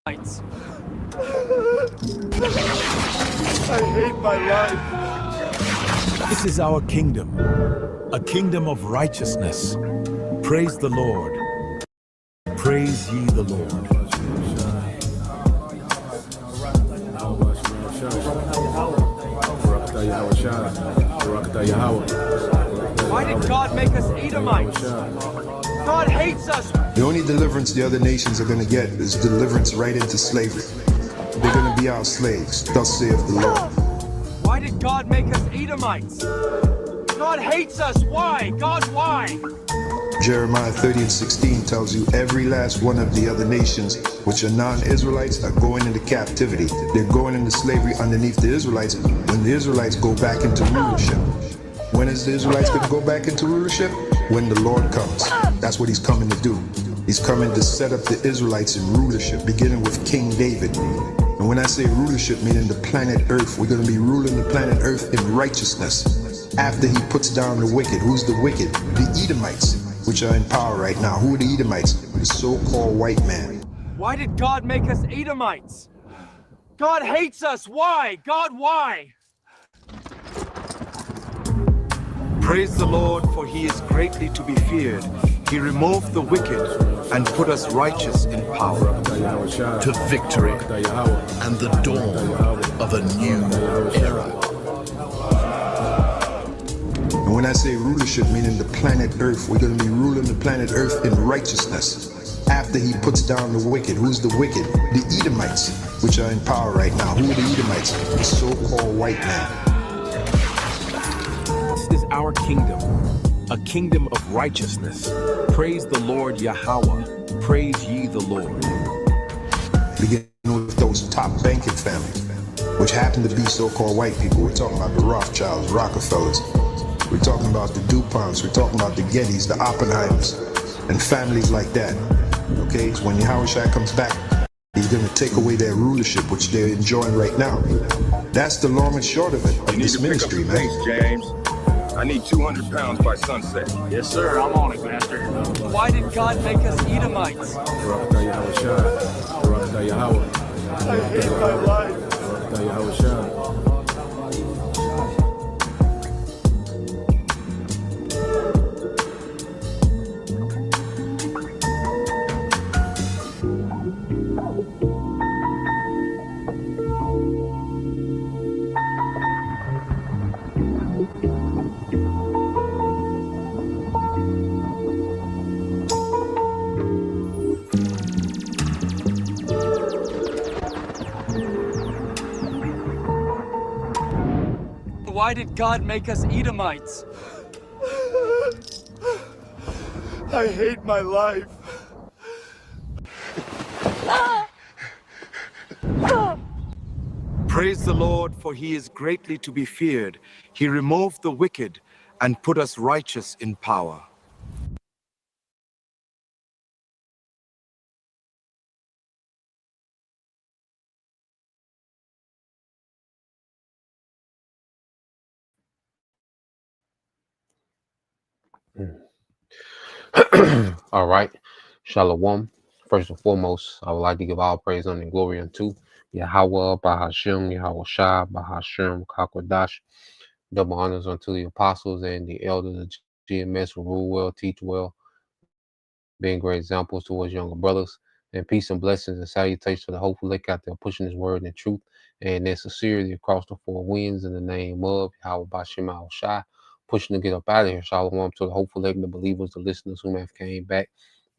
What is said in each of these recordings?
Lights. I hate my life. This is our kingdom, a kingdom of righteousness. Praise the Lord. Praise ye the Lord. Why did God make us Edomites? God hates us. The only deliverance the other nations are going to get is deliverance right into slavery. They're going to be our slaves, thus saith the Lord. Why did God make us Edomites? God hates us. Why? God, why? Jeremiah 30:16 tells you every last one of the other nations, which are non-Israelites, are going into captivity. They're going into slavery underneath the Israelites when the Israelites go back into rulership. When is the Israelites going to go back into rulership? When the Lord comes. That's what he's coming to do. He's coming to set up the Israelites in rulership, beginning with King David. And when I say rulership, meaning the planet Earth, we're going to be ruling the planet Earth in righteousness. After he puts down the wicked. Who's the wicked? The Edomites, which are in power right now. Who are the Edomites? The so-called white man. Why did God make us Edomites? God hates us. Why? God, why? Praise the Lord, for he is greatly to be feared. He removed the wicked and put us righteous in power. To victory and the dawn of a new era. And when I say rulership, meaning the planet Earth, we're going to be ruling the planet Earth in righteousness. After he puts down the wicked. Who's the wicked? The Edomites, which are in power right now. Who are the Edomites? The so-called white man. This is our kingdom, a kingdom of righteousness. Praise the Lord Yahweh. Praise ye the Lord. Beginning with those top banking families, which happen to be so-called white people. We're talking about the Rothschilds, Rockefellers. We're talking about the DuPonts. We're talking about the Gettys, the Oppenheimers, and families like that. Okay, so when Yahushua comes back, he's going to take away their rulership, which they're enjoying right now. That's the long and short of it, of this ministry, man. Pace, James. I need 200 pounds by sunset. Yes, sir. I'm on it, Master. Why did God make us Edomites? I hate my life. Why did God make us Edomites? I hate my life. Praise the Lord, for he is greatly to be feared. He removed the wicked and put us righteous in power. All right. Shalom. First and foremost, I would like to give all praise and glory unto Yahweh, Bahashem, Yahweh Shah, Bahashem, Kakwadash. Double honors unto the apostles and the elders of GMS who rule well, teach well, being great examples towards younger brothers. And peace and blessings and salutations to the hopeful lake out there pushing his word and truth and their sincerity across the four winds in the name of Yahweh Bashem Al Shai, pushing to get up out of here. Shalom to the hopeful lake, the believers, the listeners who have came back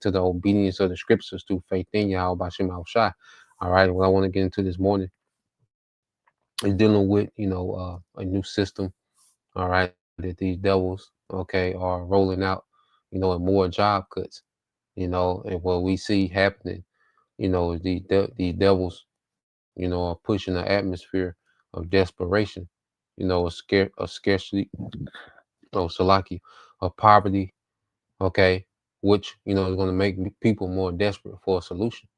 to the obedience of the scriptures through faith in Yahweh Bashem Al Shai. All right, what I want to get into this morning is dealing with, a new system, all right, that these devils, okay, are rolling out, and more job cuts, and what we see happening, is these devils, are pushing an atmosphere of desperation, a scarcity, Salaki, of poverty, okay, which, is going to make people more desperate for a solution,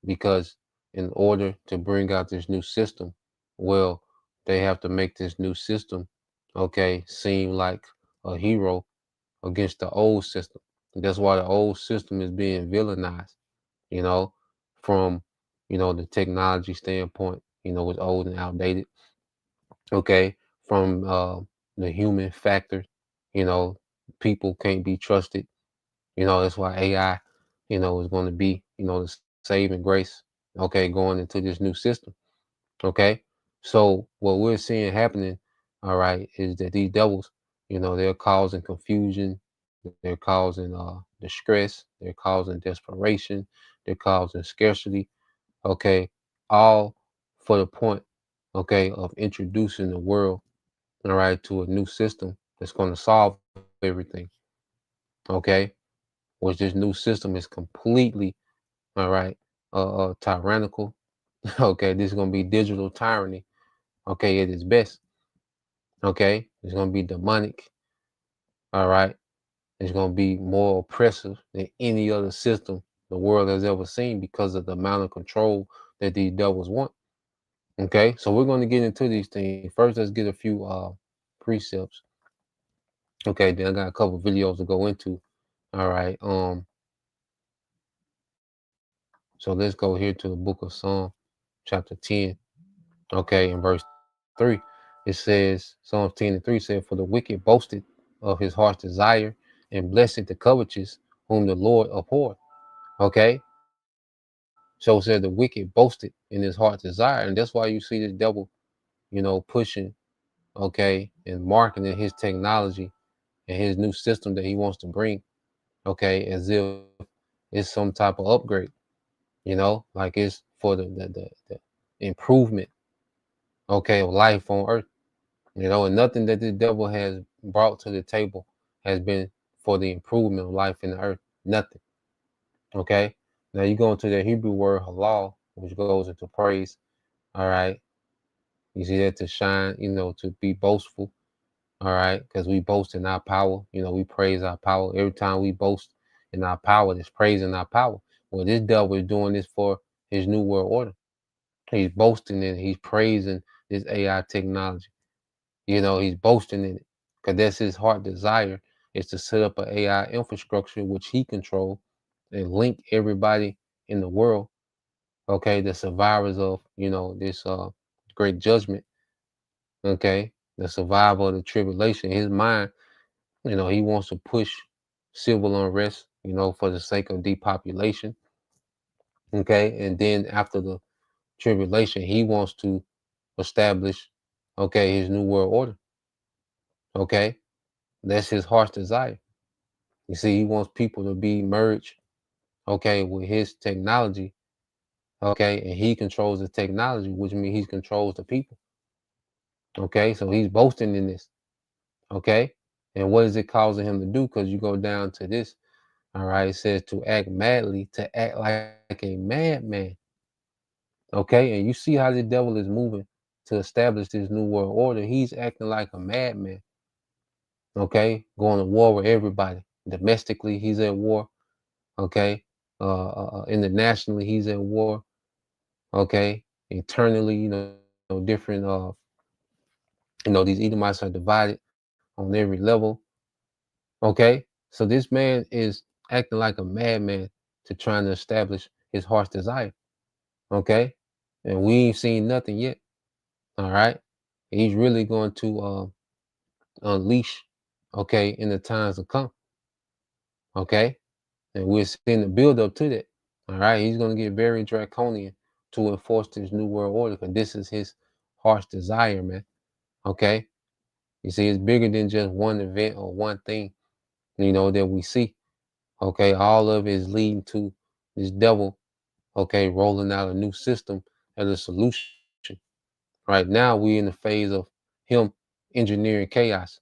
because in order to bring out this new system, well, they have to make this new system, okay, seem like a hero against the old system. That's why the old system is being villainized, from, the technology standpoint, it's old and outdated. Okay, from the human factor, you know, people can't be trusted. That's why AI, is going to be, the saving grace. Okay, going into this new system. Okay, so what we're seeing happening, all right, is that these devils, they're causing confusion, they're causing distress, they're causing desperation, they're causing scarcity. Okay, all for the point, okay, of introducing the world, all right, to a new system that's going to solve everything. Okay, which this new system is completely, all right, tyrannical. Okay, this is going to be digital tyranny. Okay, at its best. Okay, it's going to be demonic. All right, it's going to be more oppressive than any other system the world has ever seen because of the amount of control that these devils want. Okay, so we're going to get into these things. First, let's get a few precepts. Okay, then I got a couple videos to go into. All right, so let's go here to the book of Psalm, chapter 10. Okay, in verse 3, it says, Psalms 10:3 said, "For the wicked boasted of his heart's desire, and blessed the covetous, whom the Lord abhorred." Okay, so it said the wicked boasted in his heart's desire, and that's why you see this devil, pushing, okay, and marketing his technology and his new system that he wants to bring, okay, as if it's some type of upgrade, like it's for the improvement, okay, of life on earth, and nothing that the devil has brought to the table has been for the improvement of life in the earth. Nothing. Okay. Now you go into the Hebrew word halal, which goes into praise. All right. You see that to shine, to be boastful. All right. Because we boast in our power. We praise our power. Every time we boast in our power, it's praising our power. Well, this devil is doing this for his new world order. He's boasting and he's praising this AI technology. He's boasting in it because that's his heart desire is to set up an AI infrastructure which he control and link everybody in the world, okay, the survivors of, this great judgment, okay, the survivor of the tribulation. His mind, he wants to push civil unrest, for the sake of depopulation, okay, and then after the tribulation, he wants to establish, okay, his new world order, okay. That's his heart's desire. You see, he wants people to be merged, okay, with his technology, okay, and he controls the technology, which means he controls the people, okay. So he's boasting in this, okay. And what is it causing him to do? Because you go down to this, all right, it says to act madly, to act like a madman, okay. And you see how the devil is moving to establish this new world order. He's acting like a madman, okay, going to war with everybody. Domestically, he's at war. Okay, internationally, he's at war. Okay, internally, different. These Edomites are divided on every level. Okay, so this man is acting like a madman to trying to establish his heart's desire. Okay, and we ain't seen nothing yet. All right, he's really going to unleash. Okay, in the times to come. Okay, and we're seeing the build up to that. All right, he's going to get very draconian to enforce this new world order because this is his heart's desire, man. Okay, you see, it's bigger than just one event or one thing, that we see. Okay, all of it is leading to this devil, okay, rolling out a new system as a solution. Right now, we're in the phase of him engineering chaos.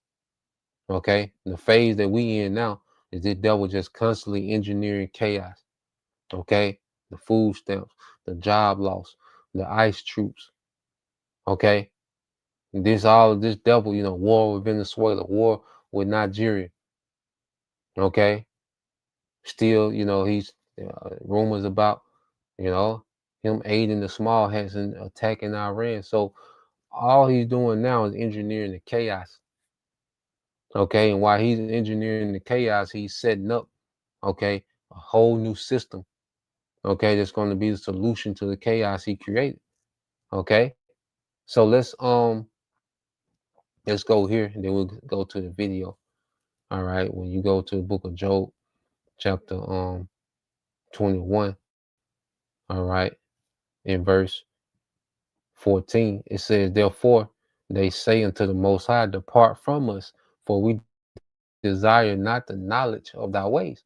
Okay, and the phase that we in now is this devil just constantly engineering chaos. Okay, the food stamps, the job loss, the ICE troops. Okay, and this devil, war with Venezuela, war with Nigeria. Okay, still, he's rumors about, him aiding the small hats and attacking Iran. So all he's doing now is engineering the chaos. Okay, and while he's engineering the chaos, he's setting up, okay, a whole new system. Okay, that's going to be the solution to the chaos he created. Okay, so let's go here and then we'll go to the video. All right, when you go to the book of Job, chapter 21, all right, in verse 14, it says, therefore they say unto the Most High, depart from us, for we desire not the knowledge of thy ways.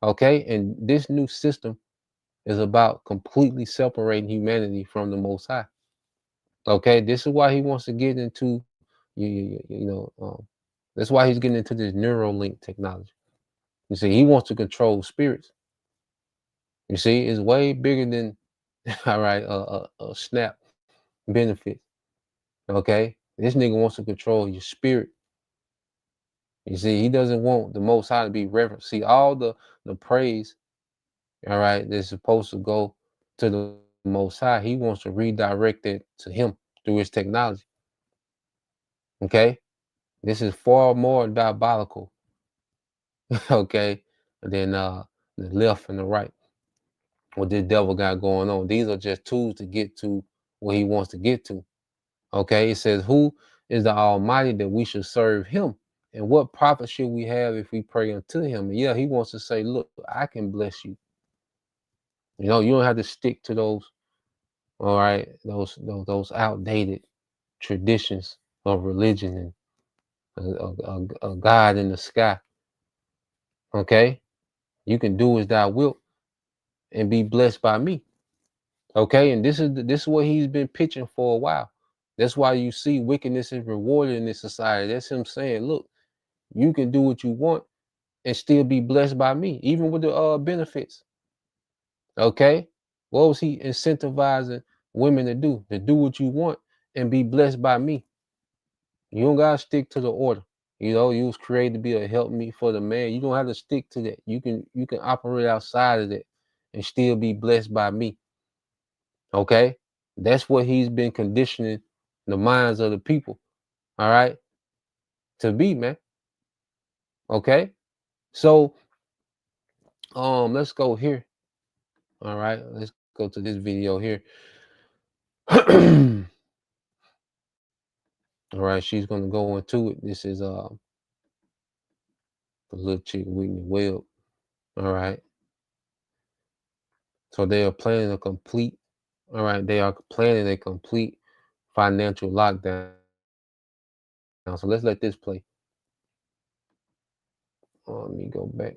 Okay, and this new system is about completely separating humanity from the Most High. Okay, this is why he wants to get into that's why he's getting into this Neuralink technology. You see, he wants to control spirits. You see, it's way bigger than all right, snap benefits. Okay, this nigga wants to control your spirit. You see, he doesn't want the Most High to be reverenced. See, all the praise, all right, that's supposed to go to the Most High, he wants to redirect it to him through his technology. Okay, this is far more diabolical, okay, than the left and the right. What this devil got going on. These are just tools to get to where he wants to get to. Okay, it says, who is the Almighty that we should serve him? And what profit should we have if we pray unto him? And yeah, he wants to say, look, I can bless you. You know, you don't have to stick to those, all right, those outdated traditions of religion and a God in the sky. Okay, you can do as thou wilt and be blessed by me. Okay, and this is what he's been pitching for a while. That's why you see wickedness is rewarded in this society. That's him saying, look, you can do what you want and still be blessed by me, even with the benefits. Okay, what was he incentivizing women to do? To do what you want and be blessed by me. You don't gotta stick to the order. You know, you was created to be a helpmeet for the man. You don't have to stick to that. You can operate outside of that and still be blessed by me. Okay, that's what he's been conditioning the minds of the people, all right, to be, man. Okay, so let's go here. All right, let's go to this video here. All right, she's gonna go into it. This is the little chick Whitney Webb. All right, so they are planning a complete. All right, they are planning a complete financial lockdown. So let's let this play. Let me go back.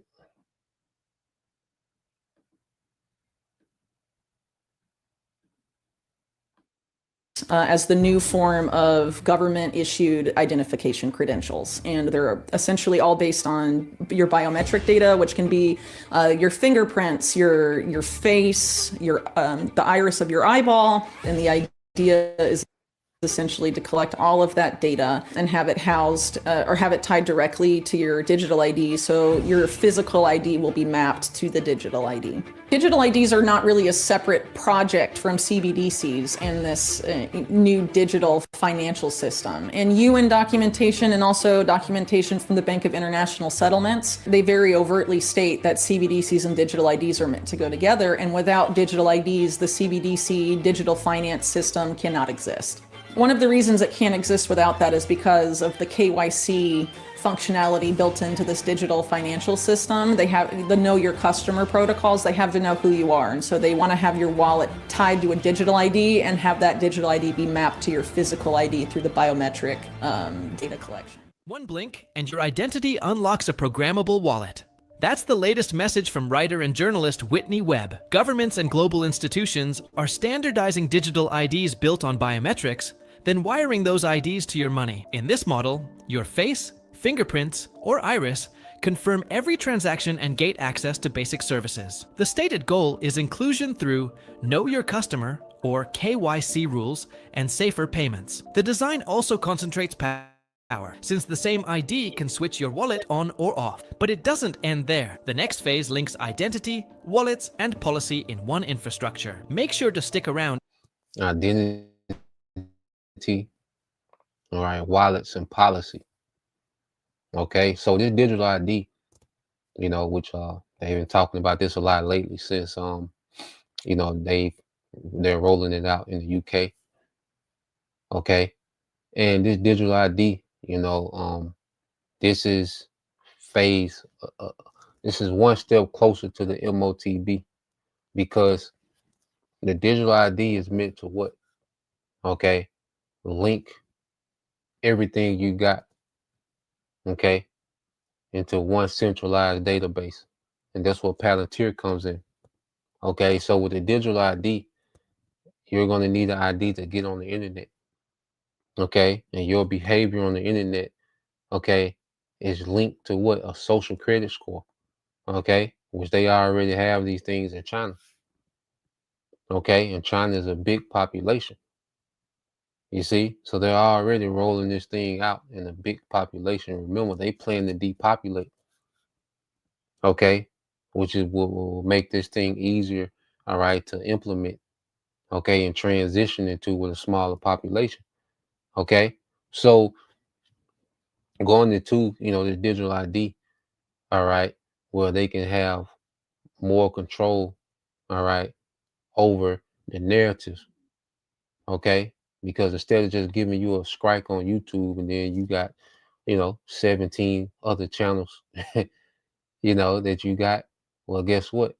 As the new form of government-issued identification credentials. And they're essentially all based on your biometric data, which can be your fingerprints, your face, the iris of your eyeball. And the idea is essentially to collect all of that data and have it housed or have it tied directly to your digital ID, so your physical ID will be mapped to the digital ID. Digital IDs are not really a separate project from CBDCs and this new digital financial system. And UN documentation and also documentation from the Bank of International Settlements, they very overtly state that CBDCs and digital IDs are meant to go together, and without digital IDs, the CBDC digital finance system cannot exist. One of the reasons it can't exist without that is because of the KYC functionality built into this digital financial system. They have the know your customer protocols. They have to know who you are. And so they want to have your wallet tied to a digital ID and have that digital ID be mapped to your physical ID through the biometric data collection. One blink and your identity unlocks a programmable wallet. That's the latest message from writer and journalist Whitney Webb. Governments and global institutions are standardizing digital IDs built on biometrics, then wiring those IDs to your money. In this model, your face, fingerprints, or iris confirm every transaction and gate access to basic services. The stated goal is inclusion through Know Your Customer, or KYC rules, and safer payments. The design also concentrates power, since the same ID can switch your wallet on or off. But it doesn't end there. The next phase links identity, wallets, and policy in one infrastructure. Make sure to stick around. Identity, all right, wallets and policy. Okay, so this digital ID, you know, which they've been talking about this a lot lately since You know, they're rolling it out in the UK. Okay, and this digital ID, you know, this is phase. This is one step closer to the MOTB, because the digital ID is meant to what? Okay, link everything you got, okay, into one centralized database, and that's where Palantir comes in. Okay, so with the digital ID, you're going to need an ID to get on the internet. Okay, and your behavior on the internet, okay, is linked to what? A social credit score. Okay, which they already have these things in China. Okay, and China is a big population. You see, so they're already rolling this thing out in a big population. Remember, they plan to depopulate. Okay, which is what will make this thing easier, all right, to implement. Okay, and transition into with a smaller population. Okay, so going into, you know, the digital ID, all right, where they can have more control, all right, over the narratives. Okay, because instead of just giving you a strike on YouTube and then you got, you know, 17 other channels, you know, that you got, well, guess what?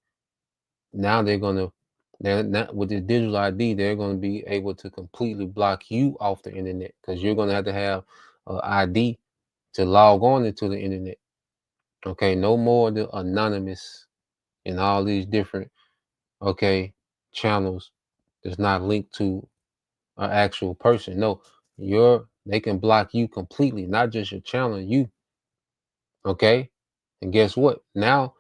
Now they're not with the digital ID, they're going to be able to completely block you off the internet, because you're going to have an ID to log on into the internet. Okay, no more the anonymous and all these different, okay, channels that's not linked to an actual person. No, they can block you completely, not just your channel, you. Okay, and guess what? Now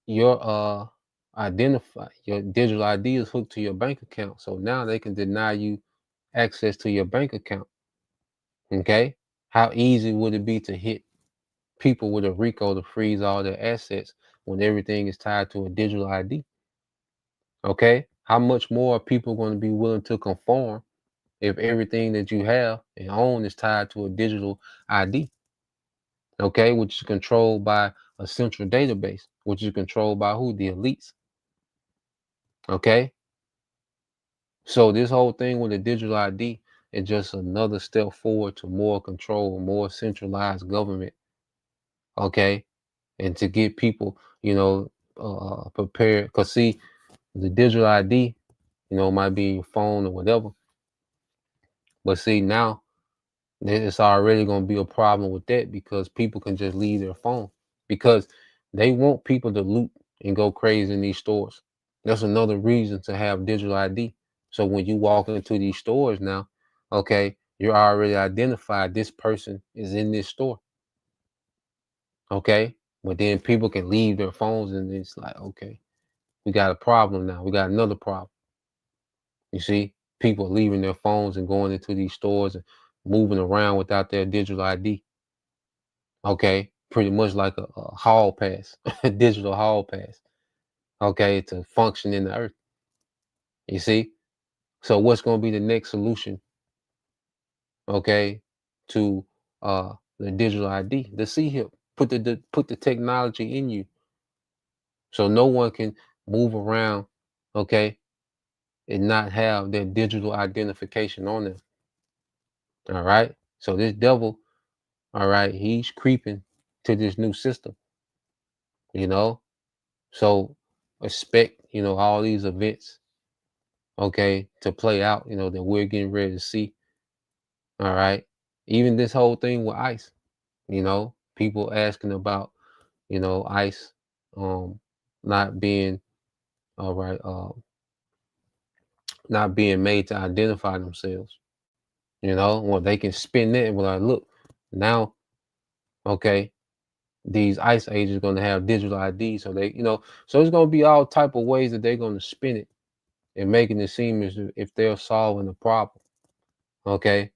your your digital ID is hooked to your bank account, so now they can deny you access to your bank account. Okay, how easy would it be to hit people with a RICO to freeze all their assets when everything is tied to a digital ID? Okay, how much more are people going to be willing to conform if everything that you have and own is tied to a digital ID? Okay, which is controlled by a central database, which is controlled by who? The elites. Okay, so this whole thing with the digital ID is just another step forward to more control, more centralized government. Okay, and to get people, you know, prepared. Because see, the digital ID, you know, might be in your phone or whatever, but see, now it's already going to be a problem with that, because people can just leave their phone, because they want people to loot and go crazy in these stores. That's another reason to have digital ID. So when you walk into these stores now, okay, you're already identified. This person is in this store. Okay, but then people can leave their phones, and it's like, okay, we got a problem now. We got another problem. You see, people leaving their phones and going into these stores and moving around without their digital ID. Okay, pretty much like a hall pass, a digital hall pass. Okay, to function in the earth. You see, so what's going to be the next solution? Okay, to the digital ID, the CHIP. Put the technology in you, so no one can move around. Okay, and not have their digital identification on them. All right. So this devil, all right, he's creeping to this new system, you know. So expect, you know, all these events, okay, to play out, you know, that we're getting ready to see. All right. Even this whole thing with ICE, you know, people asking about, you know, ICE not being all right, not being made to identify themselves. You know, well, they can spin that and be like, look, now, okay, these ICE agents are going to have digital ID, so they, you know, so it's going to be all type of ways that they're going to spin it and making it seem as if they're solving the problem. Okay,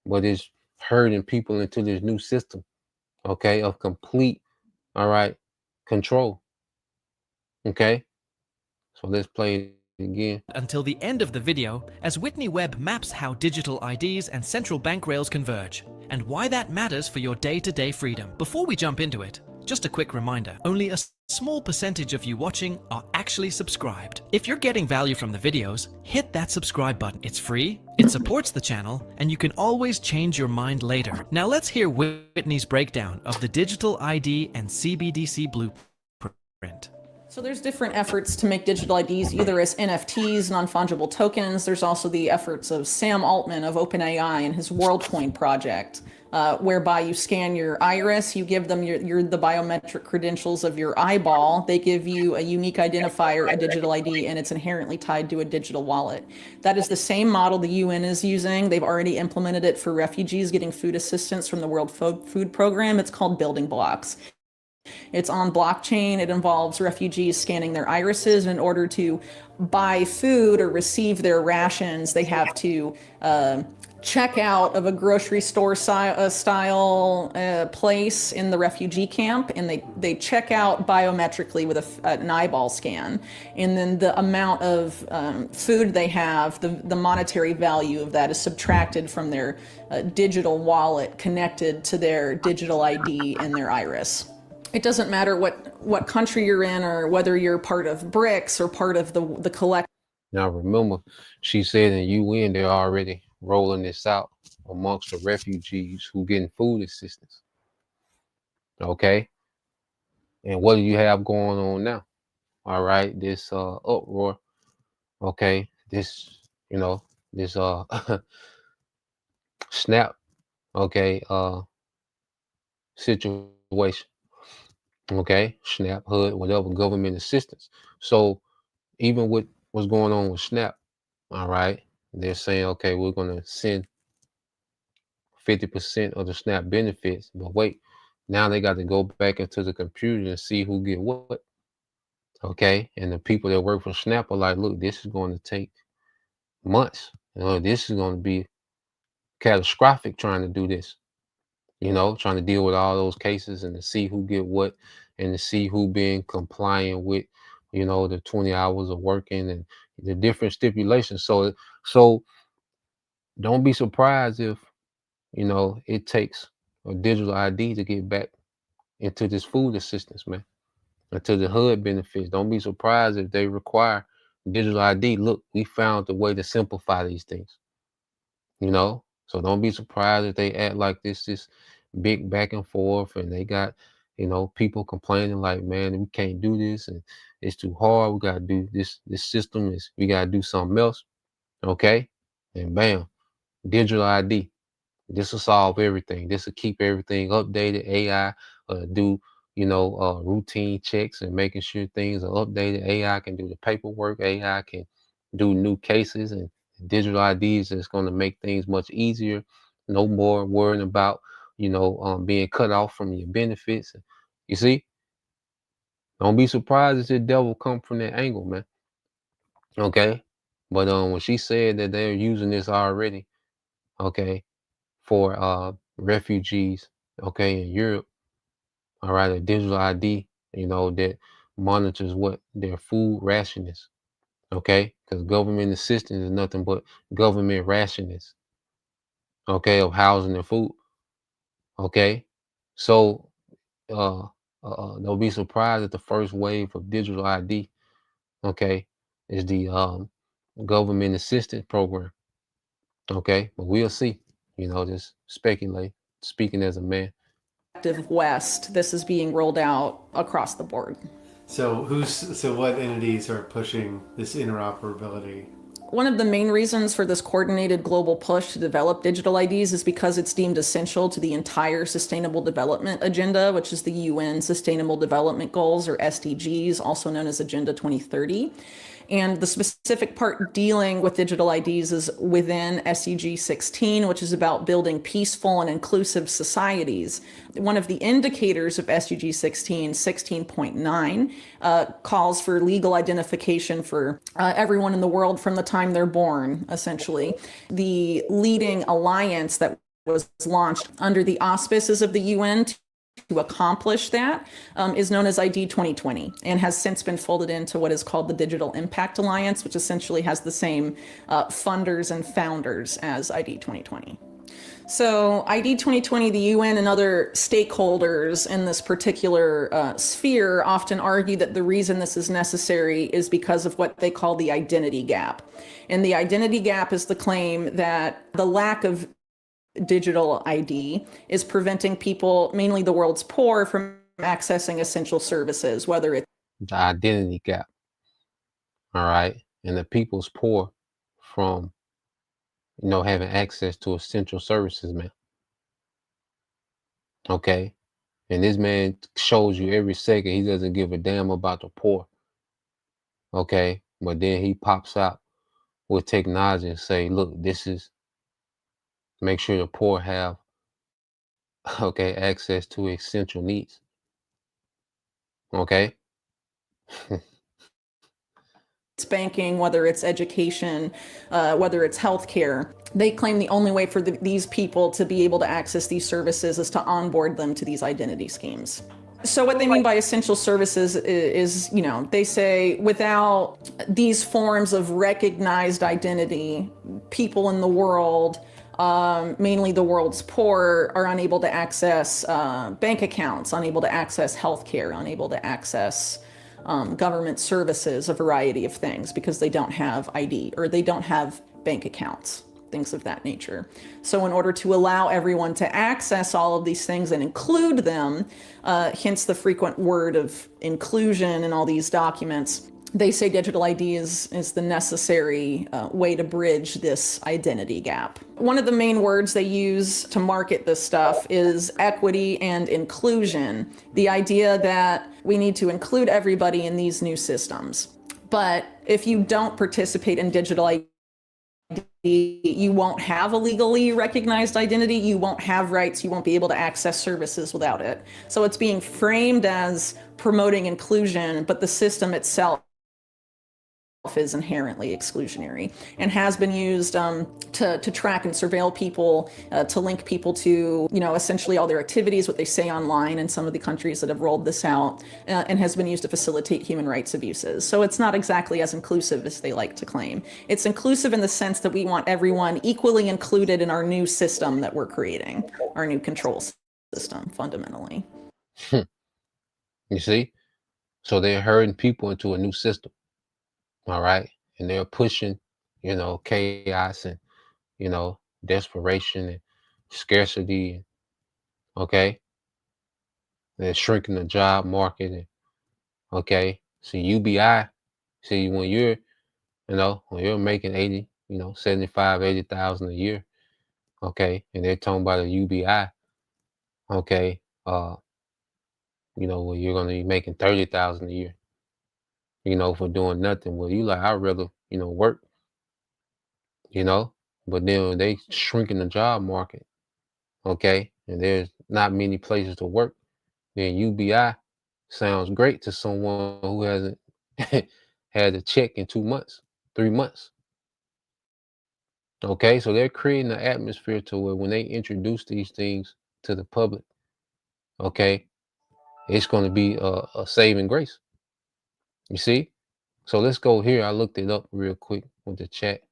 but it's herding people into this new system, okay, of complete, all right, control. Okay, so let's play it again. Until the end of the video, as Whitney Webb maps how digital IDs and central bank rails converge, and why that matters for your day-to-day freedom. Before we jump into it, just a quick reminder, only a small percentage of you watching are actually subscribed. If you're getting value from the videos, hit that subscribe button. It's free, it supports the channel, and you can always change your mind later. Now let's hear Whitney's breakdown of the digital ID and CBDC blueprint. So there's different efforts to make digital IDs either as NFTs, non-fungible tokens. There's also the efforts of Sam Altman of OpenAI and his WorldCoin project, whereby you scan your iris, you give them the biometric credentials of your eyeball. They give you a unique identifier, a digital ID, and it's inherently tied to a digital wallet. That is the same model the UN is using. They've already implemented it for refugees getting food assistance from the World Food Program. It's called Building Blocks. It's on blockchain. It involves refugees scanning their irises. In order to buy food or receive their rations, they have to check out of a grocery store style place in the refugee camp, and they check out biometrically with an eyeball scan. And then the amount of food they have, the monetary value of that is subtracted from their digital wallet connected to their digital ID and their iris. It doesn't matter what country you're in or whether you're part of BRICS or part of the collective. Now remember, she said in UN they're already rolling this out amongst the refugees who getting food assistance. Okay, and what do you have going on now? All right, this uproar. Okay, this this snap. Okay, situation. Okay, SNAP, HUD, whatever, government assistance. So even with what's going on with SNAP, all right, they're saying, okay, we're going to send 50% of the SNAP benefits, but wait, now they got to go back into the computer and see who get what. Okay, and the people that work for SNAP are like, look, this is going to take months. This is going to be catastrophic trying to do this. Trying to deal with all those cases and to see who get what and to see who being compliant with, the 20 hours of working and the different stipulations. So don't be surprised if, it takes a digital ID to get back into this food assistance, man, into the HUD benefits. Don't be surprised if they require digital ID. Look, we found a way to simplify these things, So don't be surprised if they act like this big back and forth and they got, people complaining like, man, we can't do this and it's too hard. We got to do this. This system we got to do something else. Okay. And bam, digital ID. This will solve everything. This will keep everything updated. AI do, routine checks and making sure things are updated. AI can do the paperwork. AI can do new cases, and digital IDs is going to make things much easier. No more worrying about, being cut off from your benefits. You see, don't be surprised if the devil come from that angle, man. Okay, but when she said that they're using this already, okay, for refugees, okay, in Europe, all right, a digital ID, that monitors what their food ration is. Okay, because government assistance is nothing but government rationings, okay, of housing and food. Okay, so don't be surprised that the first wave of digital ID, okay, is the government assistance program. Okay, but we'll see. Just speculate, speaking as a man. West, this is being rolled out across the board. So what entities are pushing this interoperability? One of the main reasons for this coordinated global push to develop digital IDs is because it's deemed essential to the entire Sustainable Development Agenda, which is the UN Sustainable Development Goals, or SDGs, also known as Agenda 2030. And the specific part dealing with digital IDs is within SDG 16, which is about building peaceful and inclusive societies. One of the indicators of SDG 16, 16.9, calls for legal identification for everyone in the world from the time they're born, essentially. The leading alliance that was launched under the auspices of the UN to accomplish that is known as ID 2020 and has since been folded into what is called the Digital Impact Alliance, which essentially has the same funders and founders as ID 2020. So ID 2020, the UN and other stakeholders in this particular sphere often argue that the reason this is necessary is because of what they call the identity gap. And the identity gap is the claim that the lack of digital ID is preventing people, mainly the world's poor, from accessing essential services, whether it's The identity gap. All right. And the people's poor from, having access to essential services, man. Okay. And this man shows you every second he doesn't give a damn about the poor. Okay. But then he pops out with technology and say, look, make sure the poor have, access to essential needs. Okay. banking, whether it's education, whether it's healthcare. They claim the only way for these people to be able to access these services is to onboard them to these identity schemes. So what they mean by essential services is, they say without these forms of recognized identity, people in the world, mainly the world's poor, are unable to access bank accounts, unable to access healthcare, unable to access government services, a variety of things, because they don't have ID or they don't have bank accounts, things of that nature. So in order to allow everyone to access all of these things and include them, hence the frequent word of inclusion in all these documents, they say digital ID is the necessary way to bridge this identity gap. One of the main words they use to market this stuff is equity and inclusion. The idea that we need to include everybody in these new systems. But if you don't participate in digital ID, you won't have a legally recognized identity, you won't have rights, you won't be able to access services without it. So it's being framed as promoting inclusion, but the system itself is inherently exclusionary and has been used to track and surveil people, to link people to, essentially all their activities, what they say online in some of the countries that have rolled this out, and has been used to facilitate human rights abuses. So it's not exactly as inclusive as they like to claim. It's inclusive in the sense that we want everyone equally included in our new system that we're creating, our new control system, fundamentally. You see? So they're herding people into a new system. All right. And they're pushing, chaos and, desperation and scarcity. Okay. They're shrinking the job market. And, okay. So UBI, see, when you're making 80, 75, 80,000 a year. Okay. And they're talking about a UBI. Okay. Where you're going to be making 30,000 a year. For doing nothing. Well, you like, I'd rather, work, but then they shrinking the job market. Okay. And there's not many places to work. Then UBI sounds great to someone who hasn't had a check in 2 months, 3 months. Okay. So they're creating an atmosphere to where when they introduce these things to the public, okay, it's going to be a saving grace. You see? So let's go here. I looked it up real quick with the chat,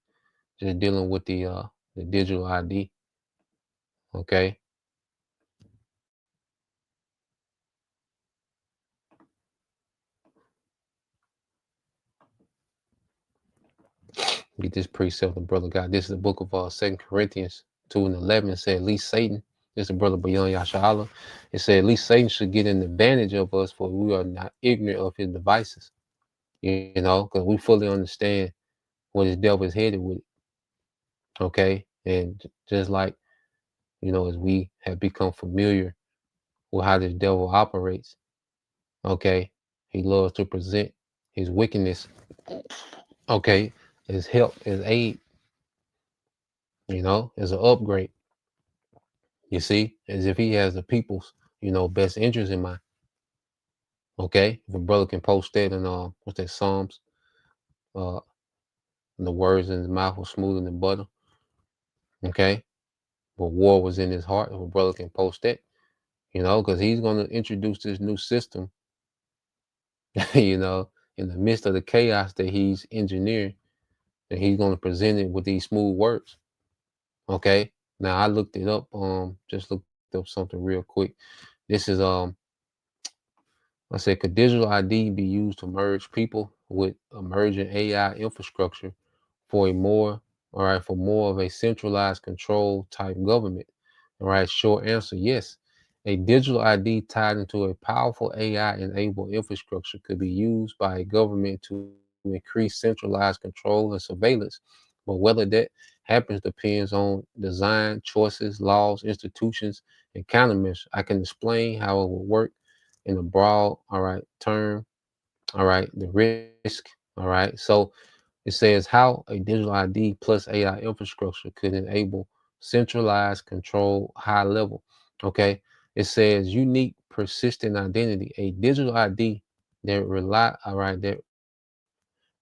just dealing with the digital ID. Okay. Get this precept the brother got. This is the book of 2 Corinthians 2:11. It said, at least Satan, this is the brother Bayon Yashala. It said, at least Satan should get an advantage of us, for we are not ignorant of his devices. Because we fully understand what his devil is headed with. Okay. And just like, as we have become familiar with how this devil operates, okay, he loves to present his wickedness, okay, as help, as aid, as an upgrade. You see, as if he has the people's, best interest in mind. Okay, if a brother can post that in what's that, Psalms, the words in his mouth were smoother than butter. Okay, but war was in his heart. If a brother can post that, because he's going to introduce this new system, in the midst of the chaos that he's engineering, and he's going to present it with these smooth words. Okay. Now I looked it up. Just looked up something real quick. This is I said, could digital ID be used to merge people with emerging AI infrastructure for a more, all right, for more of a centralized control type government? All right, short answer, yes. A digital ID tied into a powerful AI-enabled infrastructure could be used by a government to increase centralized control and surveillance. But whether that happens depends on design, choices, laws, institutions, and countermeasures. I can explain how it will work in a broad, all right, term, all right, the risk, all right. So it says how a digital ID plus AI infrastructure could enable centralized control high level. Okay. It says unique persistent identity, a digital ID that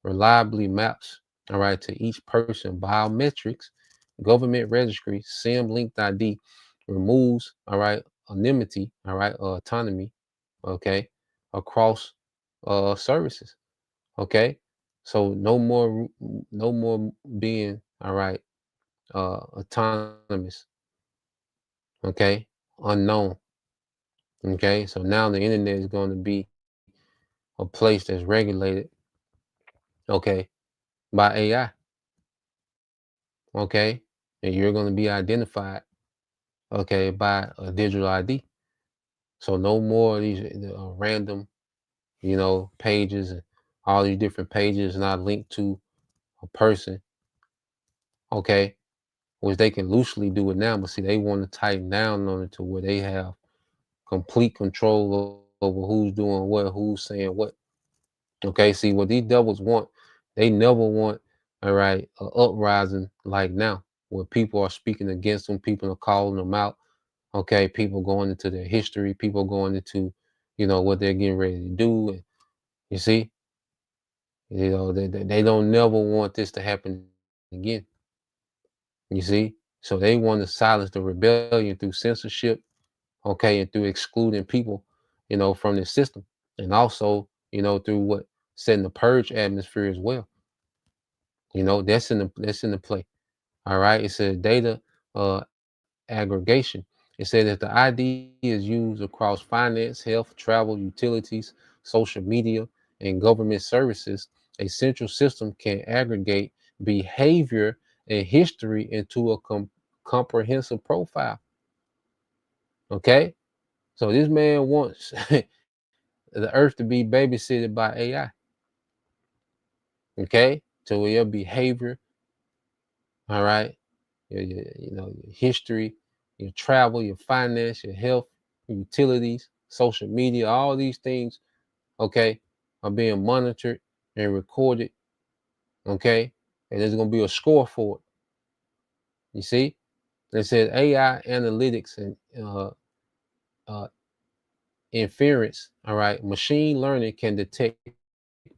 reliably maps, all right, to each person biometrics, government registry, SIM linked ID, removes, all right, anonymity, all right, autonomy, okay, across services. Okay, so no more being, all right, autonomous. Okay, unknown. Okay, so now the internet is going to be a place that's regulated. Okay, by AI. Okay, and you're going to be identified. Okay, by a digital ID. So no more of these random, pages and all these different pages not linked to a person. Okay, which they can loosely do it now, but see, they want to tighten down on it to where they have complete control over who's doing what, who's saying what. Okay, see, what these devils want, they never want, all right, an uprising like now, where people are speaking against them, people are calling them out. Okay, people going into their history, people going into, what they're getting ready to do. And you see, they don't never want this to happen again. You see, so they want to silence the rebellion through censorship, okay, and through excluding people, from the system, and also, through what setting the purge atmosphere as well. That's in the play. All right, it says data uh, aggregation. It said that the ID is used across finance, health, travel, utilities, social media, and government services. A central system can aggregate behavior and history into a comprehensive profile. Okay, so this man wants the earth to be babysitted by AI. Okay, so your behavior, all right, your history, your travel, your finance, your health, your utilities, social media, all these things, okay, are being monitored and recorded. Okay, and there's gonna be a score for it. You see, it says AI analytics and uh, inference. All right, machine learning can detect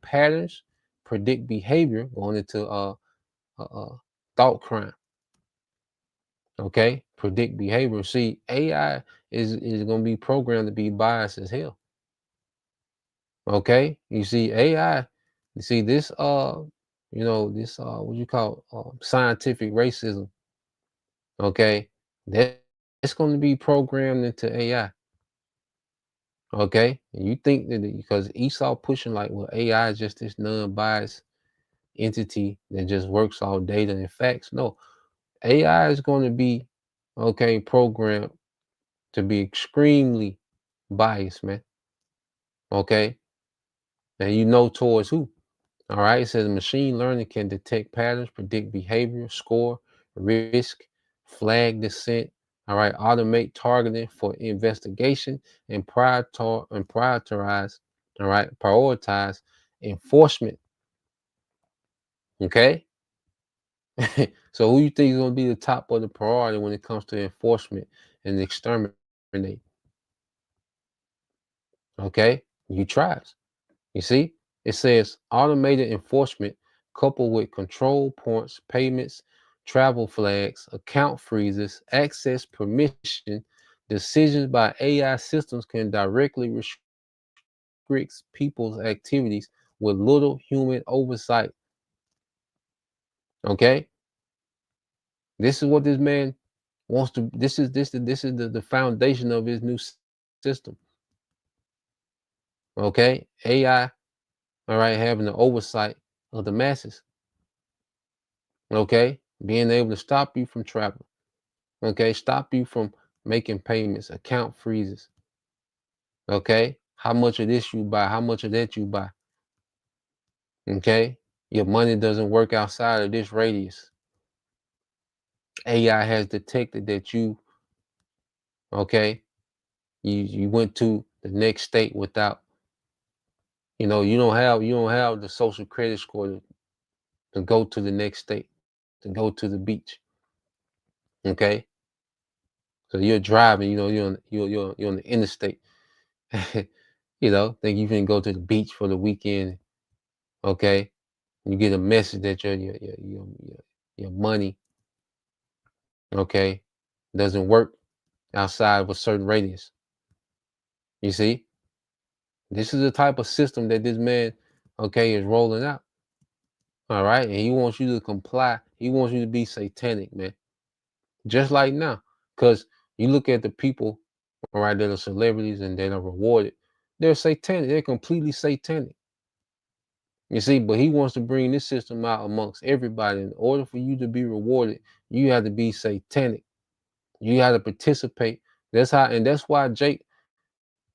patterns, predict behavior, going into thought crime. Okay, predict behavior. See, AI is going to be programmed to be biased as hell. Okay, you see AI. You see this this what you call scientific racism. Okay, that it's going to be programmed into AI. Okay, and you think that because Esau pushing like, well, AI is just this non-biased entity that just works all data and facts. No, AI is going to be, okay, programmed to be extremely biased, man. Okay, and towards who? All right, it says machine learning can detect patterns, predict behavior, score risk, flag dissent. All right, automate targeting for investigation and prioritize. All right, prioritize enforcement. Okay. So who you think is going to be the top of the priority when it comes to enforcement and exterminate? Okay, you tribes. You see, it says automated enforcement coupled with control points, payments, travel flags, account freezes, access permission, decisions by AI systems can directly restrict people's activities with little human oversight. Okay, this is what this man wants to. This is the foundation of his new system. Okay, AI. All right, having the oversight of the masses. Okay, being able to stop you from traveling. Okay, stop you from making payments, account freezes. Okay, how much of this you buy, how much of that you buy. Okay, your money doesn't work outside of this radius. AI has detected that you, okay, you went to the next state without, you don't have the social credit score to go to the next state, to go to the beach. Okay, so you're driving, you're on the interstate. Think you can go to the beach for the weekend. Okay, you get a message that your money, okay, doesn't work outside of a certain radius. You see, this is the type of system that this man, okay, is rolling out. All right, and he wants you to comply. He wants you to be satanic, man. Just like now, because you look at the people, all right, that are celebrities and that are rewarded. They're satanic. They're completely satanic. You see, but he wants to bring this system out amongst everybody. In order for you to be rewarded, you have to be satanic. You have to participate. That's why Jake,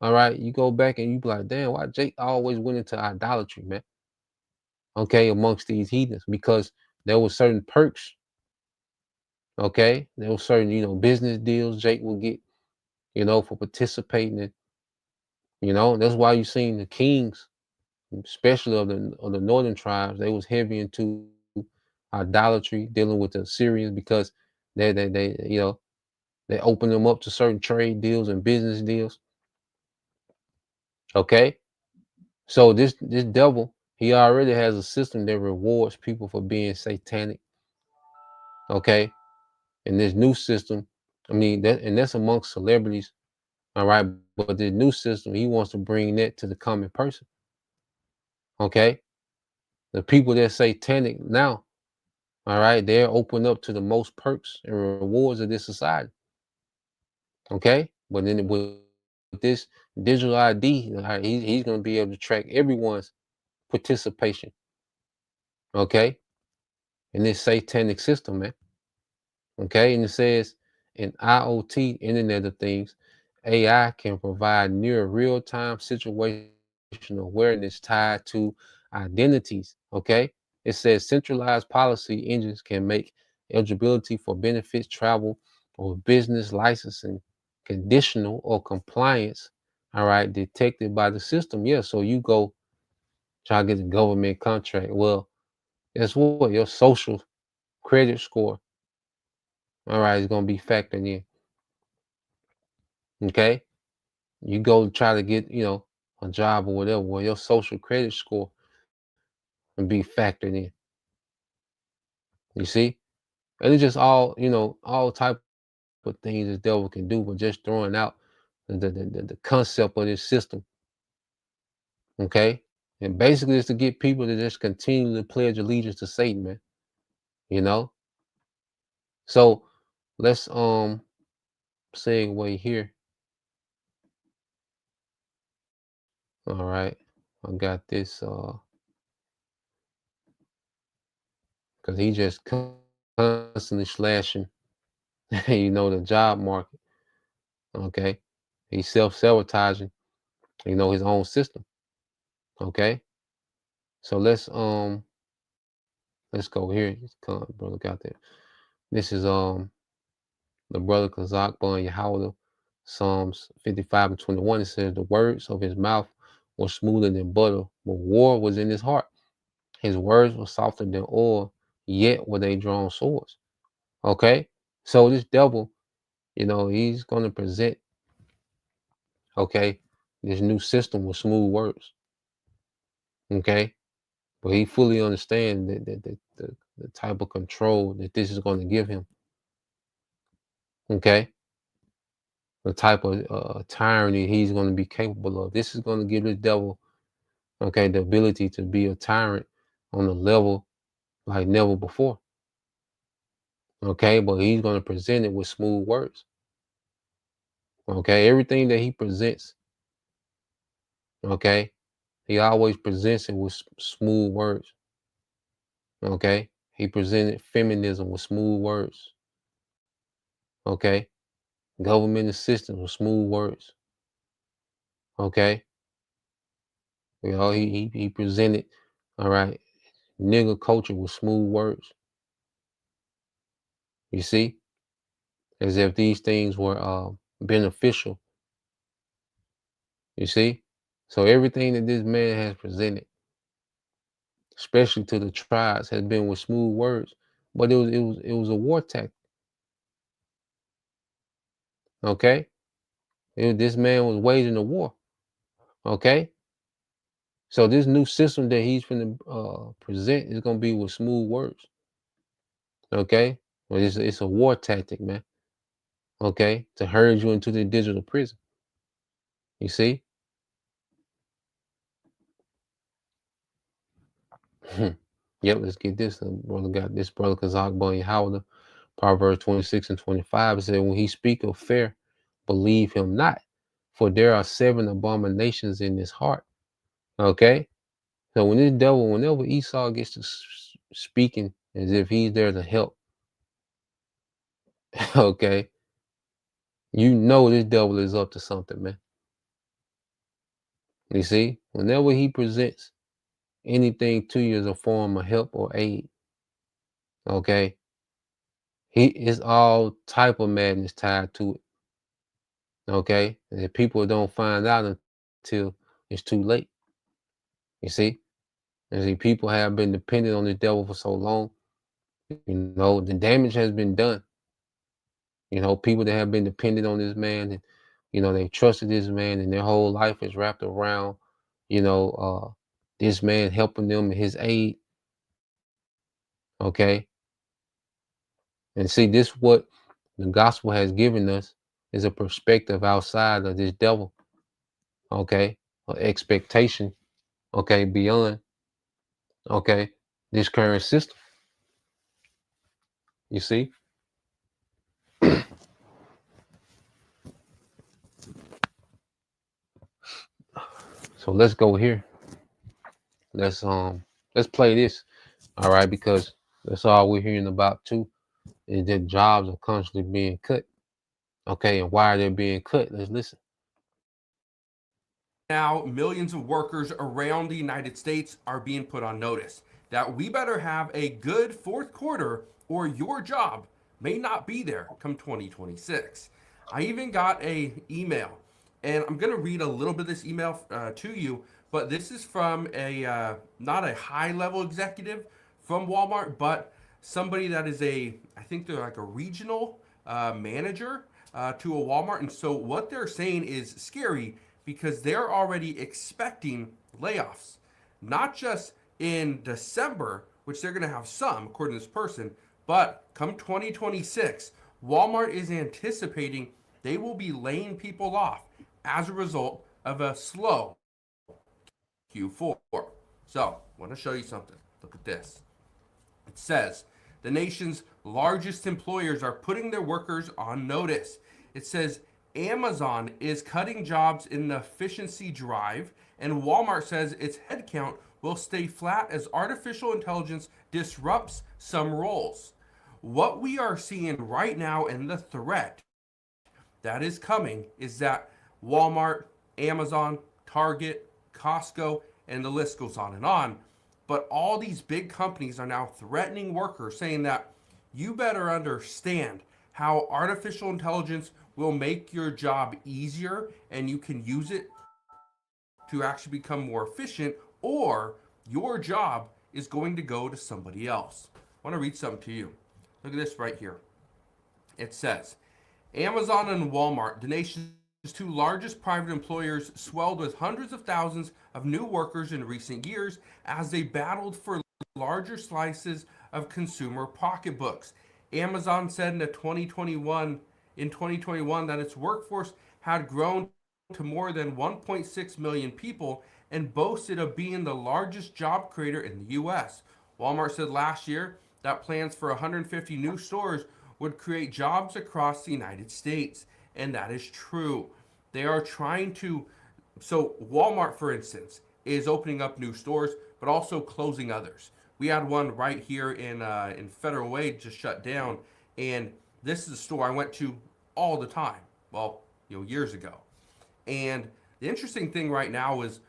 all right, you go back and you be like, damn, why Jake always went into idolatry, man? Okay, amongst these heathens, because there were certain perks. Okay, there were certain, business deals Jake will get, for participating in. That's why you seen the kings, especially of the northern tribes, they was heavy into idolatry, dealing with the Assyrians, because they opened them up to certain trade deals and business deals. Okay, so this devil, he already has a system that rewards people for being satanic. Okay, and this new system, that's amongst celebrities. All right, but the new system, he wants to bring that to the common person. Okay, the people that satanic now, all right, they're open up to the most perks and rewards of this society. Okay, but then with this digital ID, he's going to be able to track everyone's participation. Okay, in this satanic system, man. Okay, and it says in IoT, Internet of Things, AI can provide near real-time situational awareness tied to identities. Okay, it says centralized policy engines can make eligibility for benefits, travel, or business licensing conditional or compliance. All right, detected by the system. Yeah, so you go try to get a government contract. Well, guess what? Your social credit score, all right, is going to be factored in. Okay, you go try to get a job or whatever. Well, your social credit score will be factored in. You see, and it's just all type of things the devil can do, but just throwing out the concept of this system. Okay, and basically it's to get people to just continue to pledge allegiance to Satan, man. So let's segue here. All right, I got this because he just constantly slashing, the job market. Okay, he's self-sabotaging, his own system. Okay, so let's go here. Come, brother, got there. This is the brother Kazak Bun Yahweh, Psalms 55:21. It says, the words of his mouth were smoother than butter, but war was in his heart. His words were softer than oil, yet were they drawn swords. Okay, so this devil, he's going to present, okay, this new system with smooth words. Okay, but he fully understands that the type of control that this is going to give him. Okay, the type of tyranny he's going to be capable of. This is going to give the devil, okay, the ability to be a tyrant on a level like never before. Okay, but he's going to present it with smooth words. Okay, everything that he presents, okay, he always presents it with smooth words. Okay, he presented feminism with smooth words. Okay, government assistance with smooth words. Okay, he presented, all right, nigger culture with smooth words. You see, as if these things were beneficial. You see, so everything that this man has presented, especially to the tribes, has been with smooth words. But it was a war tactic. Okay, this man was waging a war. Okay, so this new system that he's going to present is going to be with smooth words. Okay, well, it's a war tactic, man. Okay, to herd you into the digital prison. You see. Yep, let's get this. Brother got this. Brother Kazak Bun Yahweh, Proverbs 26 and 25. It said, when he speak of fair, believe him not, for there are 7 abominations in his heart. Okay, so when this devil, whenever Esau gets to speaking as if he's there to help, okay, you know this devil is up to something, man. You see, whenever he presents anything to you as a form of help or aid, okay, he is all type of madness tied to it. Okay, and if people don't find out until it's too late. You see, and see, people have been dependent on the devil for so long. You know, the damage has been done. You know, people that have been dependent on this man, and you know, they trusted this man, and their whole life is wrapped around, you know, this man helping them in his aid. Okay, and see, this what the gospel has given us is a perspective outside of this devil. Okay, an expectation. Okay, beyond. Okay, this current system. You see. So let's go here. Let's play this. All right, because that's all we're hearing about too, is that jobs are constantly being cut. Okay, and why are they being cut? Let's listen. Now, millions of workers around the United States are being put on notice that we better have a good fourth quarter or your job may not be there come 2026. I even got a email, and I'm going to read a little bit of this email to you, but this is from a not a high-level executive from Walmart, but somebody that is I think they're like a regional manager to a Walmart. And so what they're saying is scary because they're already expecting layoffs, not just in December, which they're going to have some, according to this person, but come 2026, Walmart is anticipating they will be laying people off as a result of a slow Q4. So, I want to show you something. Look at this. It says, the nation's largest employers are putting their workers on notice. It says, Amazon is cutting jobs in the efficiency drive, and Walmart says its headcount will stay flat as artificial intelligence disrupts some roles. What we are seeing right now and the threat that is coming is that Walmart, Amazon, Target, Costco, and the list goes on and on. But all these big companies are now threatening workers, saying that you better understand how artificial intelligence will make your job easier and you can use it to actually become more efficient, or your job is going to go to somebody else. I want to read something to you. Look at this right here. It says, Amazon and Walmart, the nation's 2 largest private employers, swelled with hundreds of thousands of new workers in recent years as they battled for larger slices of consumer pocketbooks. Amazon said in 2021 that its workforce had grown to more than 1.6 million people and boasted of being the largest job creator in the U.S. Walmart said last year that plans for 150 new stores would create jobs across the United States. And that is true. They are trying to, so Walmart, for instance, is opening up new stores, but also closing others. We had one right here in Federal Way just shut down, and this is a store I went to all the time. Well, years ago. And the interesting thing right now is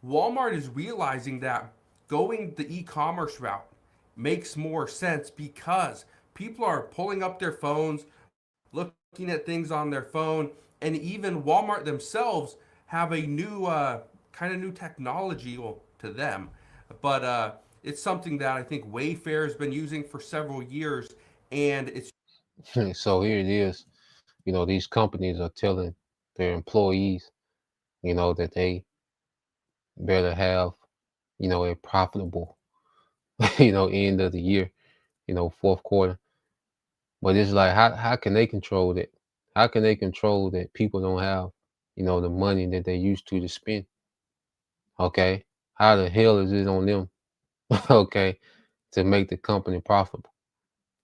Walmart is realizing that going the e-commerce route makes more sense because people are pulling up their phones, looking at things on their phone, and even Walmart themselves have a new kind of new technology, well, to them, but it's something that I think Wayfair has been using for several years, and it's So here it is. These companies are telling their employees, that they better have, a profitable, end of the year, fourth quarter. But it's like, how can they control that? How can they control that people don't have, the money that they used to spend? Okay. How the hell is it on them? Okay. To make the company profitable.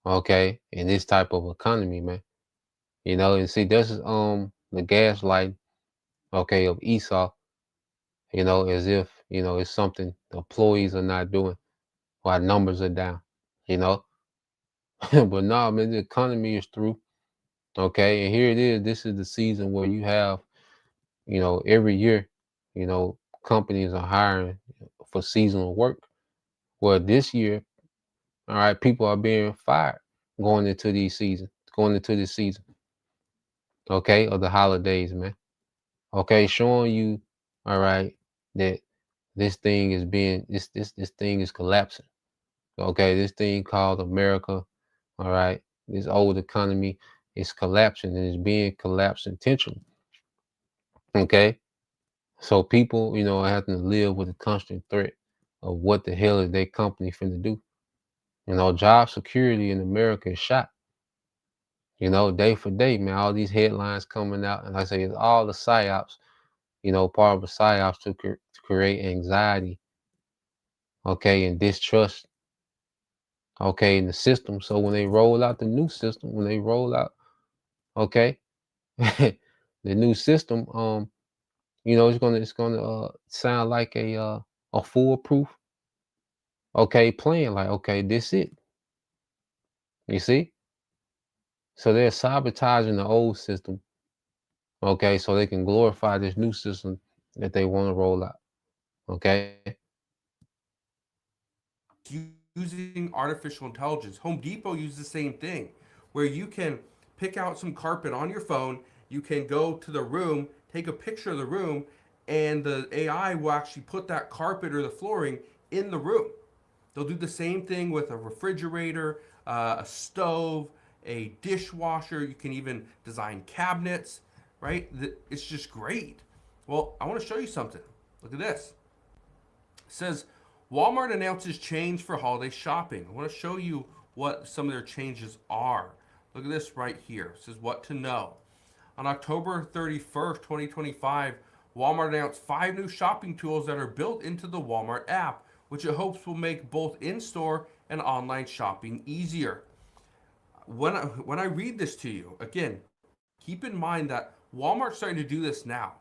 Okay. In this type of economy, man. And see, this is the gaslight, okay, of Esau, as if, it's something the employees are not doing while numbers are down, you know. But no, man, the economy is through. Okay, and here it is. This is the season where you have, every year, companies are hiring for seasonal work. Well, this year, all right, people are being fired going into this season, okay, of the holidays, man. Okay, showing you, all right, that this thing is being this thing is collapsing. Okay, this thing called America, all right, this old economy is collapsing and it's being collapsed intentionally. Okay, so people, are having to live with a constant threat of what the hell is their company finna do. Job security in America is shot. Day for day, man, all these headlines coming out, and like I say, it's all the psyops, part of the psyops to create anxiety, okay, and distrust, okay, in the system. So when they roll out the new system, okay, the new system, it's gonna sound like a foolproof, okay, plan. Like, okay, this it. You see? So they're sabotaging the old system, okay, so they can glorify this new system that they want to roll out. Okay. using artificial intelligence. Home Depot uses the same thing, where you can pick out some carpet on your phone, you can go to the room, take a picture of the room, and the AI will actually put that carpet or the flooring in the room. They'll do the same thing with a refrigerator, a stove, a dishwasher. You can even design cabinets, right? It's just great. Well, I want to show you something. Look at this. It says, Walmart announces change for holiday shopping. I want to show you what some of their changes are. Look at this right here. It says what to know. On October 31st, 2025, Walmart announced 5 new shopping tools that are built into the Walmart app, which it hopes will make both in-store and online shopping easier. When I read this to you, again, keep in mind that Walmart's starting to do this now,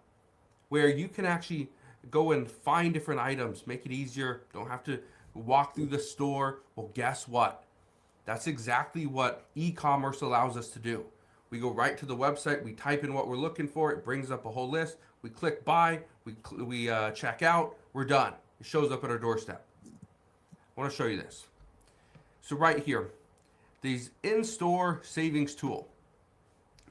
where you can actually go and find different items, make it easier, don't have to walk through the store. Well, guess what? That's exactly what e-commerce allows us to do. We go right to the website, we type in what we're looking for, it brings up a whole list, we click buy, we check out, we're done. It shows up at our doorstep. I want to show you this. So right here, these in-store savings tool.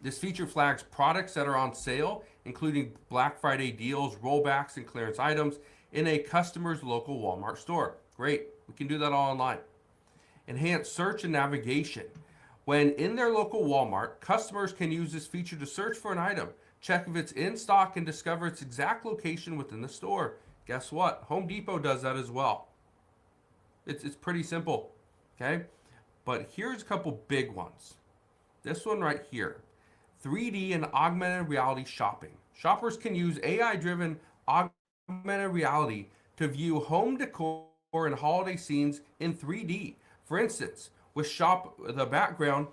This feature flags products that are on sale, including Black Friday deals, rollbacks, and clearance items in a customer's local Walmart store. Great, we can do that all online. Enhanced search and navigation. When in their local Walmart, customers can use this feature to search for an item, check if it's in stock, and discover its exact location within the store. Guess what? Home Depot does that as well. It's pretty simple, okay? But here's a couple big ones. This one right here. 3D and augmented reality shopping. Shoppers can use AI-driven augmented reality to view home decor and holiday scenes in 3D. For instance, With Shop the Background,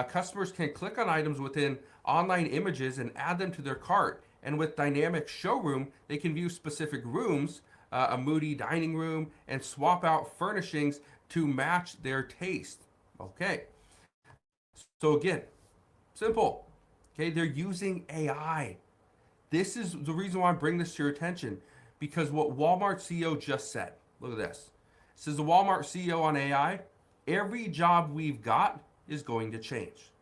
customers can click on items within online images and add them to their cart. And with Dynamic Showroom, they can view specific rooms, a moody dining room, and swap out furnishings to match their taste. Okay. So again, simple. Okay, they're using AI. This is the reason why I bring this to your attention, because what Walmart CEO just said. Look at this. It says the Walmart CEO on AI, every job we've got is going to change.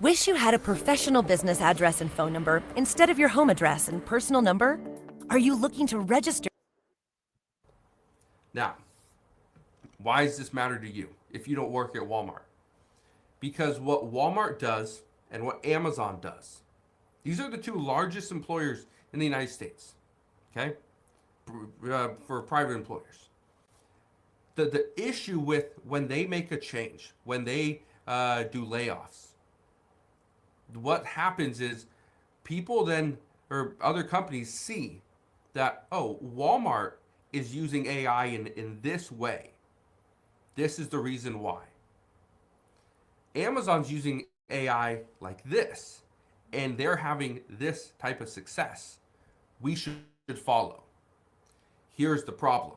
Wish you had a professional business address and phone number instead of your home address and personal number? Are you looking to register? Now, why does this matter to you if you don't work at Walmart? Because what Walmart does and what Amazon does, these are the two largest employers in the United States, okay, for private employers. The issue with when they make a change, when they do layoffs, what happens is people then, or other companies see that, oh, Walmart is using AI in this way. This is the reason why. Amazon's using AI like this, and they're having this type of success. We should follow. Here's the problem.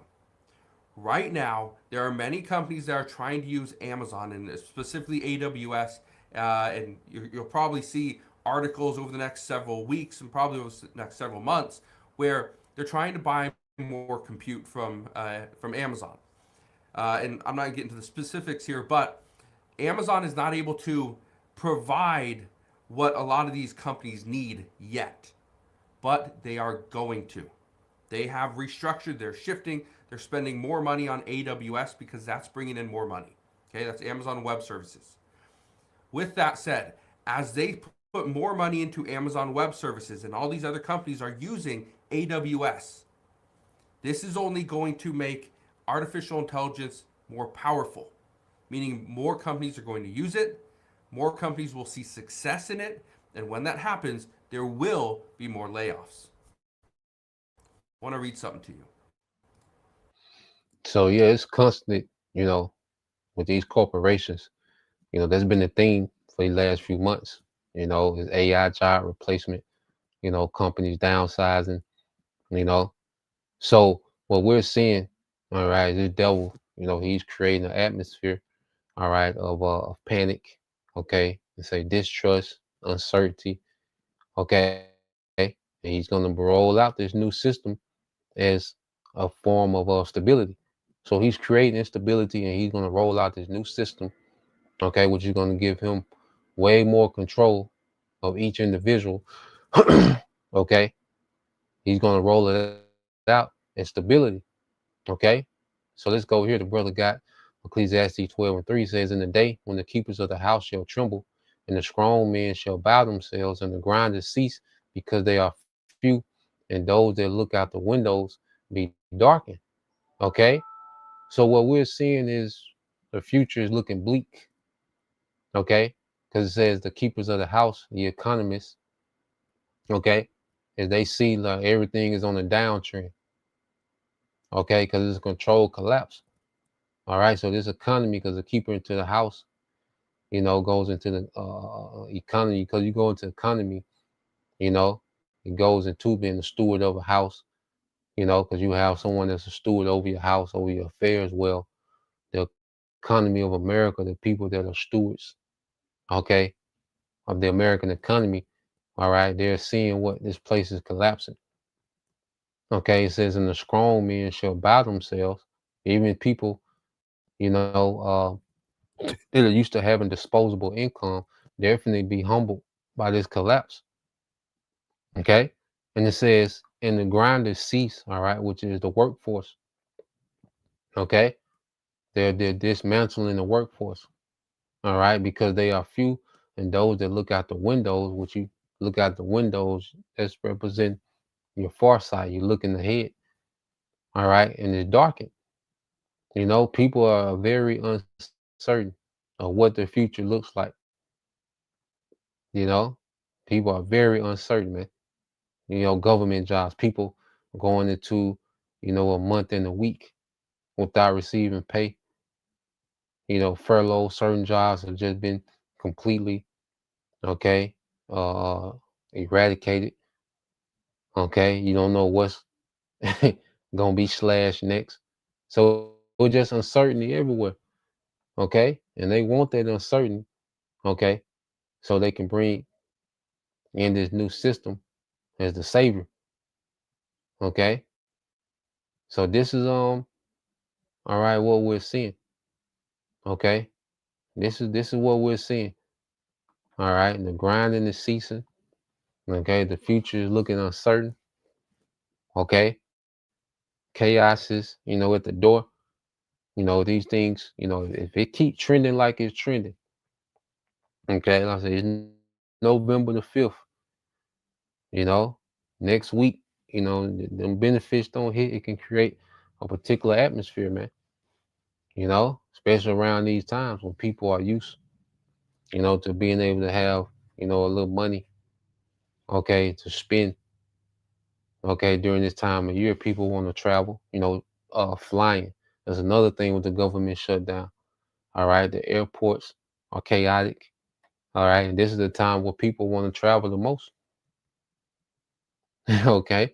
Right now, there are many companies that are trying to use Amazon, and specifically AWS, and you'll probably see articles over the next several weeks and probably over the next several months where they're trying to buy more compute from Amazon. And I'm not getting to the specifics here, but Amazon is not able to provide what a lot of these companies need yet, but they are going to. They have restructured, they're shifting, they're spending more money on AWS because that's bringing in more money. Okay, that's Amazon Web Services. With that said, as they put more money into Amazon Web Services and all these other companies are using AWS, this is only going to make artificial intelligence more powerful, meaning more companies are going to use it, more companies will see success in it, and when that happens, there will be more layoffs. I want to read something to you. So yeah, it's constant, with these corporations. There's been a theme for the last few months, is AI job replacement, companies downsizing, So what we're seeing, all right, this devil, he's creating an atmosphere, all right, of panic, okay, and say distrust, uncertainty, okay, and he's going to roll out this new system as a form of stability. So he's creating instability, and he's going to roll out this new system, okay, which is going to give him way more control of each individual, okay. He's going to roll it out as stability, okay. So let's go here. The brother got Ecclesiastes 12:3 says, in the day when the keepers of the house shall tremble, and the strong men shall bow themselves, and the grinders cease, because they are few, and those that look out the windows be darkened. Okay. So what we're seeing is the future is looking bleak. Okay. Because it says the keepers of the house, the economists, okay, as they see like everything is on a downtrend. Okay, because it's a controlled collapse. All right, so this economy, because the keeper into the house, goes into the economy. Because you go into economy, it goes into being the steward of a house, because you have someone that's a steward over your house, over your affairs. Well, the economy of America, the people that are stewards, okay, of the American economy, all right, they're seeing what this place is collapsing. Okay, it says, and the strong men shall bow themselves, even people, that are used to having disposable income, definitely be humbled by this collapse. Okay, and it says, and the grinders cease, all right, which is the workforce. Okay, they're dismantling the workforce, all right, because they are few, and those that look out the windows, which you look out the windows, that's represent your foresight. You're looking ahead, all right, and it's darkened. People are very uncertain of what the future looks like. People are very uncertain, man. Government jobs, people going into, a month and a week without receiving pay. You know, furlough, certain jobs have just been completely, okay, eradicated. Okay, you don't know what's gonna be slashed next. So it's just uncertainty everywhere. Okay, and they want that uncertainty. Okay, so they can bring in this new system as the savior. Okay, so this is all right, what we're seeing. Okay, this is what we're seeing. All right, the grinding is ceasing. Okay, the future is looking uncertain. Okay, chaos is, you know, at the door. You know, these things, you know, if it keep trending like it's trending, okay, like I say, it's November the 5th, you know, next week, you know, them benefits don't hit, it can create a particular atmosphere, man, you know, especially around these times when people are used, you know, to being able to have, you know, a little money, okay, to spend, okay, during this time of year. People want to travel, you know, flying. There's another thing with the government shutdown. All right, the airports are chaotic. All right, and this is the time where people want to travel the most. Okay,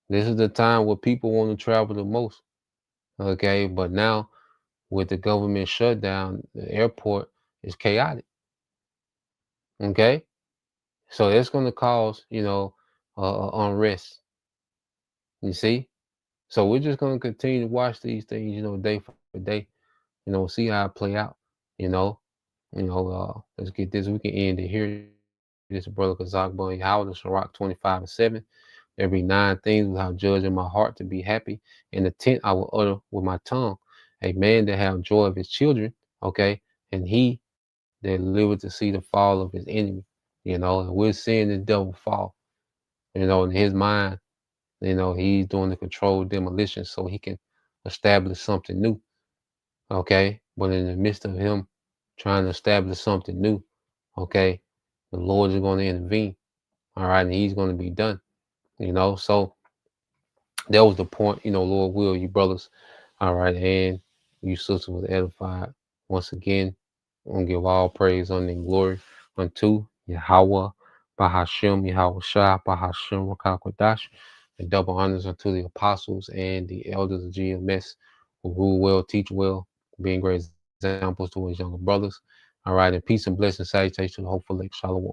this is the time where people want to travel the most. Okay, but now with the government shutdown, the airport is chaotic. Okay, so it's going to cause, you know, unrest. You see, so we're just going to continue to watch these things, you know, day for day. You know, see how it play out. You know, let's get this. We can end it here. This is Brother Kazak Bun Howard, Sirach 25:7. There be 9 things without judging my heart to be happy, and the 10th I will utter with my tongue. A man that have joy of his children, okay, and he that liveth to see the fall of his enemy. You know, and we're seeing the devil fall. You know, in his mind, you know, he's doing the controlled demolition so he can establish something new. Okay, but in the midst of him trying to establish something new, okay, the Lord is going to intervene. All right, and he's going to be done. You know, so that was the point, you know, Lord will, you brothers, all right, and you sisters was edified. Once again, I'm going to give all praise, honor, and glory unto Yahweh, Bahashem, Yahweh Shah, Bahashem, Rakakwadash, and double honors unto the apostles and the elders of GMS who rule well, teach well, being great examples to his younger brothers. All right, and peace and blessings, salutations, hopefully, shalom.